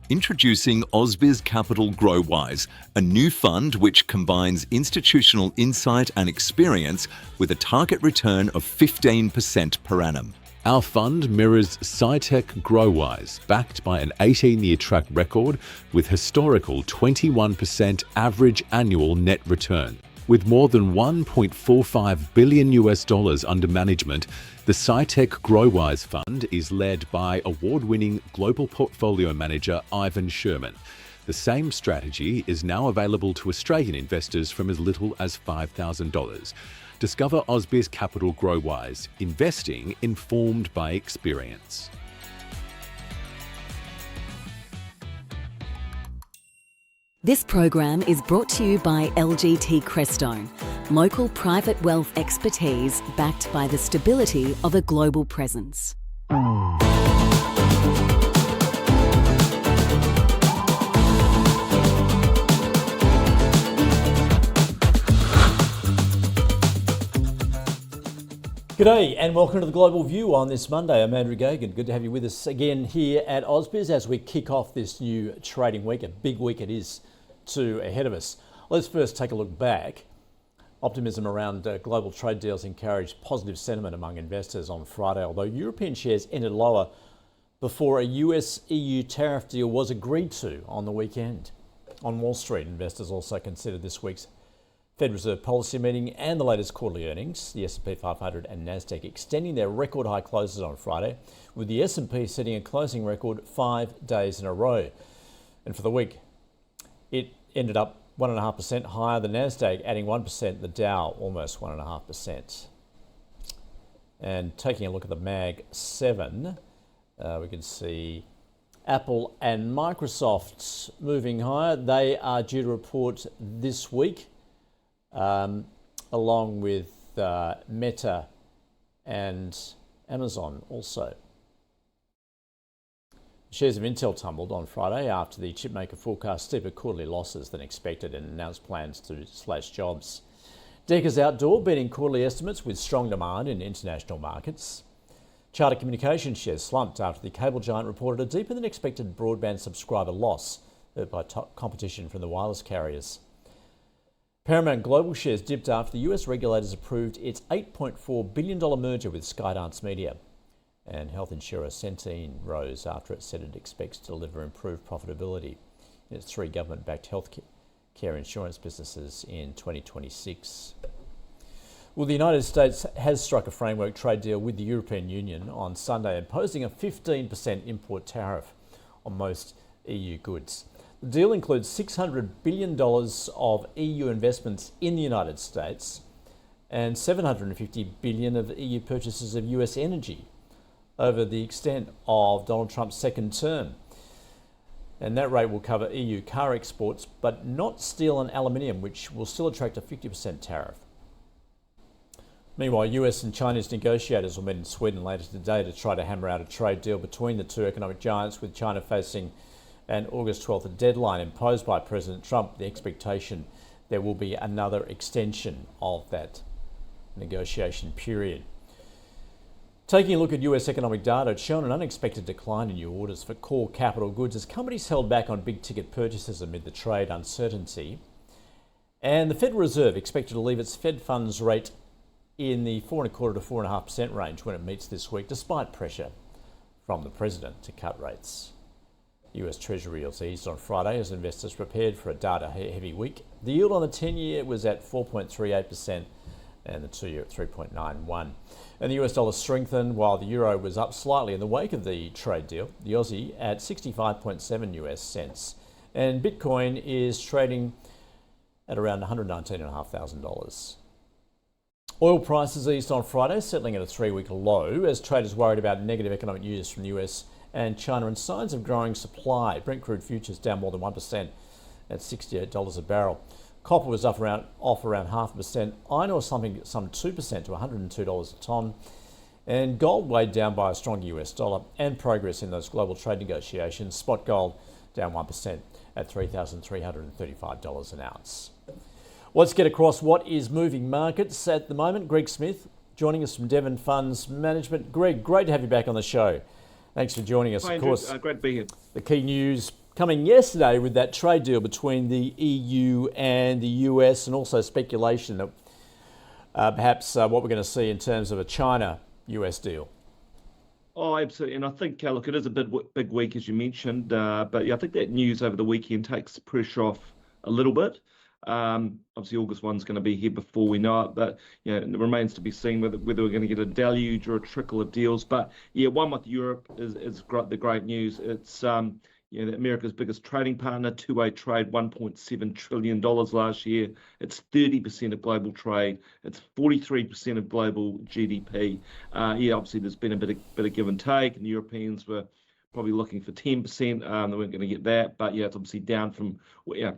Introducing Ausbiz Capital GrowWise, a new fund which combines institutional insight and experience with a target return of 15% per annum. Our fund mirrors SciTech GrowWise, backed by an 18-year track record with historical 21% average annual net return. With more than $1.45 billion under management, the SciTech GrowWise Fund is led by award-winning global portfolio manager Ivan Sherman. The same strategy is now available to Australian investors from as little as $5,000. Discover Ausbiz Capital GrowWise, investing informed by experience. This program is brought to you by LGT Crestone, local private wealth expertise backed by the stability of a global presence. G'day and welcome to the Global View on this Monday. I'm Andrew Gagan. Good to have you with us again here at Ausbiz as we kick off this new trading week. A big week it is ahead of us. Let's first take a look back. Optimism around global trade deals encouraged positive sentiment among investors on Friday, although European shares ended lower before a US-EU tariff deal was agreed to on the weekend. On Wall Street, investors also considered this week's Fed Reserve policy meeting and the latest quarterly earnings, the S&P 500 and Nasdaq extending their record high closes on Friday, with the S&P setting a closing record 5 days in a row. And for the week, it ended up 1.5% higher than Nasdaq, adding 1%, the Dow almost 1.5%. And taking a look at the Mag 7, we can see Apple and Microsoft moving higher. They are due to report this week, along with Meta and Amazon also. Shares of Intel tumbled on Friday after the chipmaker forecast steeper quarterly losses than expected and announced plans to slash jobs. Deckers Outdoor beating quarterly estimates with strong demand in international markets. Charter Communications shares slumped after the cable giant reported a deeper than expected broadband subscriber loss hurt by competition from the wireless carriers. Paramount Global shares dipped after the US regulators approved its $8.4 billion merger with Skydance Media. And health insurer Centene rose after it said it expects to deliver improved profitability in its 3 government-backed health care insurance businesses in 2026. Well, the United States has struck a framework trade deal with the European Union on Sunday, imposing a 15% import tariff on most EU goods. The deal includes $600 billion of EU investments in the United States and $750 billion of EU purchases of US energy over the extent of Donald Trump's second term. And that rate will cover EU car exports, but not steel and aluminium, which will still attract a 50% tariff. Meanwhile, US and Chinese negotiators will meet in Sweden later today to try to hammer out a trade deal between the two economic giants, with China facing an August 12th deadline imposed by President Trump. The expectation there will be another extension of that negotiation period. Taking a look at US economic data, it's shown an unexpected decline in new orders for core capital goods as companies held back on big ticket purchases amid the trade uncertainty. And the Federal Reserve expected to leave its Fed funds rate in the 4.25% to 4.5% range when it meets this week, despite pressure from the president to cut rates. US Treasury yields eased on Friday as investors prepared for a data-heavy week. The yield on the 10-year was at 4.38% and the 2-year at 3.91%. And the US dollar strengthened while the euro was up slightly in the wake of the trade deal. The Aussie at 65.7 US cents. And Bitcoin is trading at around $119,500. Oil prices eased on Friday, settling at a 3-week low as traders worried about negative economic news from the US and China and signs of growing supply. Brent crude futures down more than 1% at $68 a barrel. Copper was off around 0.5%. Iron ore some 2% to $102 a tonne. And gold weighed down by a stronger US dollar and progress in those global trade negotiations. Spot gold down 1% at $3,335 an ounce. Let's get across what is moving markets at the moment. Greg Smith joining us from Devon Funds Management. Greg, great to have you back on the show. Thanks for joining us. Hi, of course, great to be here. The key news coming yesterday with that trade deal between the EU and the US, and also speculation that perhaps what we're going to see in terms of a China-US deal. Oh, absolutely. And I think, look, it is a big week, as you mentioned. But yeah, I think that news over the weekend takes pressure off a little bit. Obviously, August 1's going to be here before we know it. But yeah, it remains to be seen whether we're going to get a deluge or a trickle of deals. But yeah, one with Europe is the great news. It's America's biggest trading partner, two-way trade, $1.7 trillion last year. It's 30% of global trade. It's 43% of global GDP. Obviously there's been a bit of give and take, and the Europeans were probably looking for 10%. They weren't going to get that, but yeah, it's obviously down from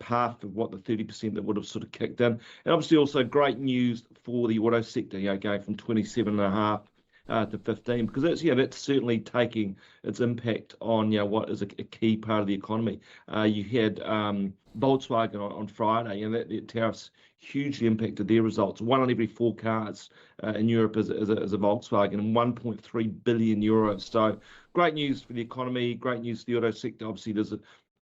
half of what the 30% that would have sort of kicked in. And obviously also great news for the auto sector, going from 27.5 to 15, because that's certainly taking its impact on what is a key part of the economy. You had Volkswagen on Friday, and the tariffs hugely impacted their results. 1 on every 4 cars in Europe is a Volkswagen, and 1.3 billion euros. So great news for the economy, great news for the auto sector. Obviously, there's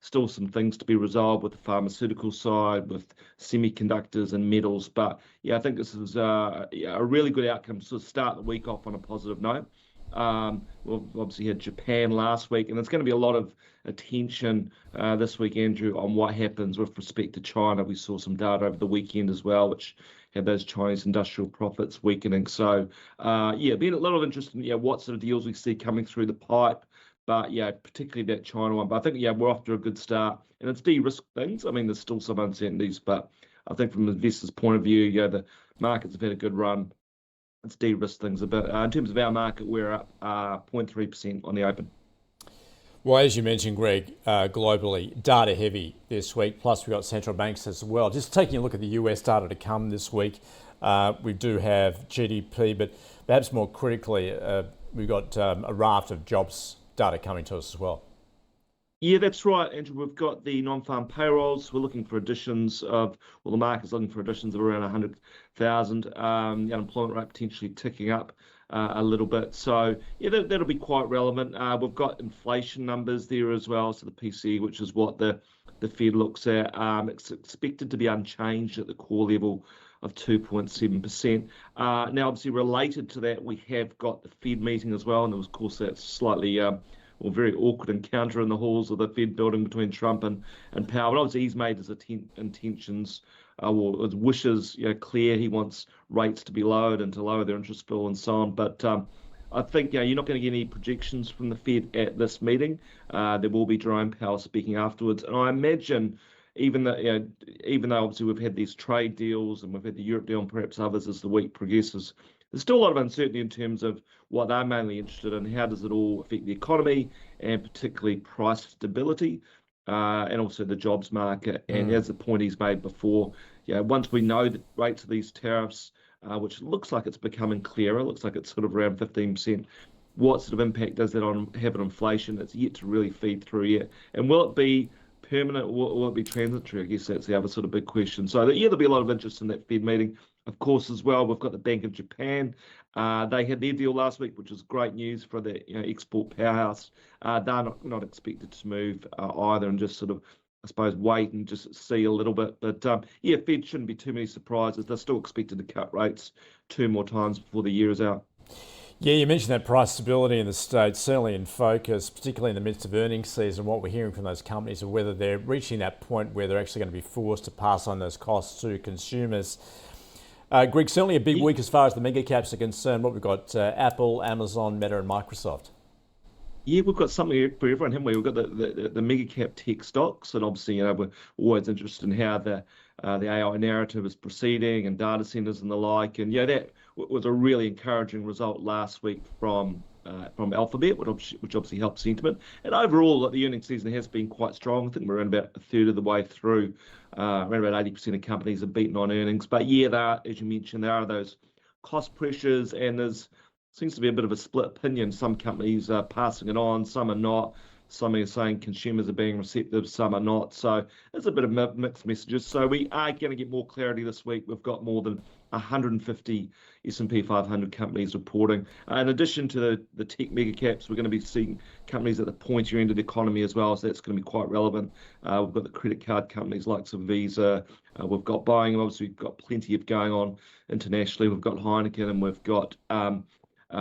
still some things to be resolved with the pharmaceutical side, with semiconductors and metals. But yeah, I think this is a really good outcome to start the week off on a positive note. We've obviously had Japan last week, and there's going to be a lot of attention this week, Andrew, on what happens with respect to China. We saw some data over the weekend as well, which had those Chinese industrial profits weakening. So been a lot of interest in what sort of deals we see coming through the pipe. But yeah, particularly that China one. But I think we're off to a good start, and it's de-risked things. I mean, there's still some uncertainties, but I think from an investor's point of view, the markets have had a good run. It's de-risked things a bit. In terms of our market, we're up 0.3% on the open. Well, as you mentioned, Greg, globally, data heavy this week, plus we've got central banks as well. Just taking a look at the US data to come this week, we do have GDP, but perhaps more critically, we've got a raft of jobs data coming to us as well. Yeah, that's right, Andrew. We've got the non-farm payrolls. We're looking for additions the market's looking for additions of around 100,000. The unemployment rate potentially ticking up a little bit. So yeah, that'll be quite relevant. We've got inflation numbers there as well. So the PCE, which is what the Fed looks at, it's expected to be unchanged at the core level of 2.7%. Now, obviously related to that, we have got the Fed meeting as well, and of course that's slightly very awkward encounter in the halls of the Fed building between Trump and Powell. But obviously he's made his intentions or his wishes clear. He wants rates to be lowered and to lower their interest bill and so on. But I think you're not going to get any projections from the Fed at this meeting. There will be Jerome Powell speaking afterwards, and I imagine even though obviously we've had these trade deals and we've had the Europe deal and perhaps others as the week progresses, there's still a lot of uncertainty in terms of what they're mainly interested in. How does it all affect the economy, and particularly price stability, and also the jobs market. And as the point he's made before, once we know the rates of these tariffs, which looks like it's becoming clearer, looks like it's sort of around 15%, what sort of impact does that have on inflation? It's yet to really feed through yet. And will it be permanent, or will it be transitory? I guess that's the other sort of big question. So there'll be a lot of interest in that Fed meeting. Of course, as well, we've got the Bank of Japan. They had their deal last week, which is great news for the export powerhouse. They're not expected to move either, and just sort of, I suppose, wait and just see a little bit. But Fed shouldn't be too many surprises. They're still expected to cut rates 2 more times before the year is out. Yeah, you mentioned that price stability in the States, certainly in focus, particularly in the midst of earnings season. What we're hearing from those companies are whether they're reaching that point where they're actually going to be forced to pass on those costs to consumers. Greg, certainly a big week as far as the mega caps are concerned. What we've got Apple, Amazon, Meta and Microsoft. Yeah, we've got something for everyone, haven't we? We've got the mega cap tech stocks, and obviously, we're always interested in how the AI narrative is proceeding, and data centers and the like. And that was a really encouraging result last week from Alphabet, which obviously helped sentiment. And overall, the earnings season has been quite strong. I think we're around about a third of the way through. Around about 80% of companies have beaten on earnings. But there are, as you mentioned, there are those cost pressures, and there's seems to be a bit of a split opinion. Some companies are passing it on, some are not. Some are saying consumers are being receptive, some are not. So there's a bit of mixed messages. So we are going to get more clarity this week. We've got more than 150 S&P 500 companies reporting. In addition to the tech mega caps, we're going to be seeing companies at the pointier end of the economy as well, so that's going to be quite relevant. We've got the credit card companies like some Visa, we've got Boeing, obviously we've got plenty of going on internationally. We've got Heineken and we've got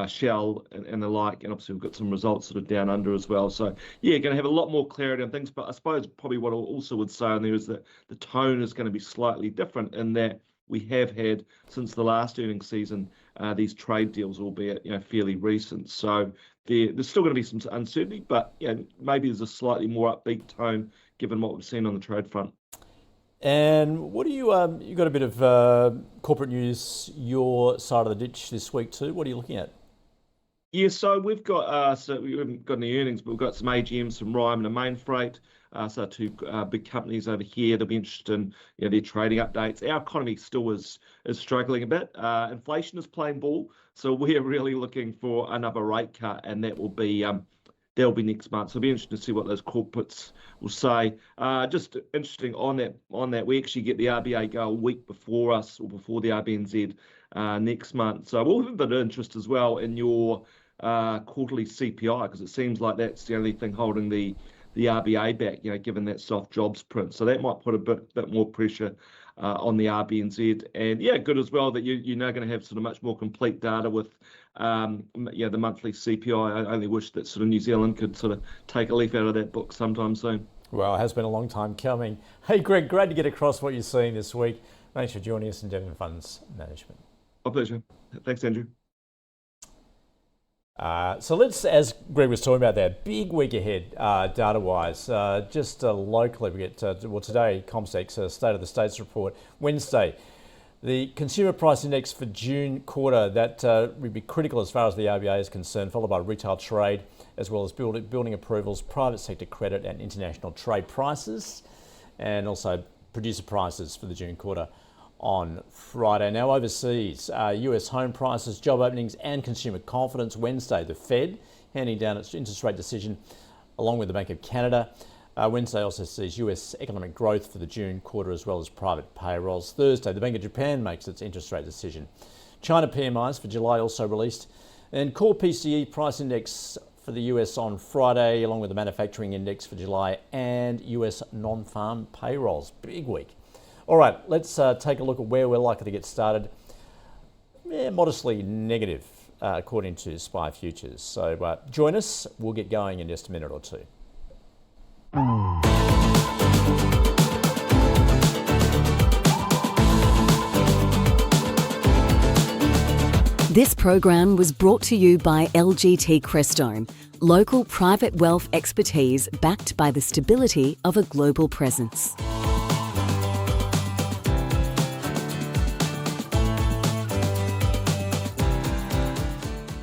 Shell and the like, and obviously we've got some results sort of down under as well. So yeah, going to have a lot more clarity on things, but I suppose probably what I also would say on there is that the tone is going to be slightly different in that we have had since the last earnings season these trade deals, albeit fairly recent. So there's still going to be some uncertainty, but maybe there's a slightly more upbeat tone given what we've seen on the trade front. And what do you got a bit of corporate news your side of the ditch this week too? What are you looking at? Yeah, so we've got so we haven't got any earnings, but we've got some AGMs from Ryman and Mainfreight. So two big companies over here. They'll be interested in their trading updates. Our economy still is struggling a bit. Inflation is playing ball, so we're really looking for another rate cut, and that will be next month. So it'll be interesting to see what those corporates will say. Just interesting on that, we actually get the RBA go a week before us, or before the RBNZ next month. So we'll have a bit of interest as well in your quarterly CPI, because it seems like that's the only thing holding the RBA back, given that soft jobs print. So that might put a bit more pressure on the RBNZ. And good as well that you're now going to have sort of much more complete data with the monthly CPI. I only wish that sort of New Zealand could sort of take a leaf out of that book sometime soon. Well, it has been a long time coming. Hey, Greg, great to get across what you're seeing this week. Thanks for joining us in Devon Funds Management. My pleasure. Thanks, Andrew. So let's, as Greg was talking about there, big week ahead data-wise. Just locally, we get, today, Comsec, State of the States report. Wednesday, the Consumer Price Index for June quarter, that would be critical as far as the RBA is concerned, followed by retail trade, as well as building approvals, private sector credit and international trade prices, and also producer prices for the June quarter on Friday. Now overseas, US home prices, job openings and consumer confidence. Wednesday, the Fed handing down its interest rate decision along with the Bank of Canada. Wednesday also sees US economic growth for the June quarter as well as private payrolls. Thursday, the Bank of Japan makes its interest rate decision. China PMIs for July also released. And core PCE price index for the US on Friday, along with the manufacturing index for July and US non-farm payrolls. Big week. All right, let's take a look at where we're likely to get started. Modestly negative, according to SPI Futures. So join us. We'll get going in just a minute or two. This program was brought to you by LGT Crestone, local private wealth expertise backed by the stability of a global presence.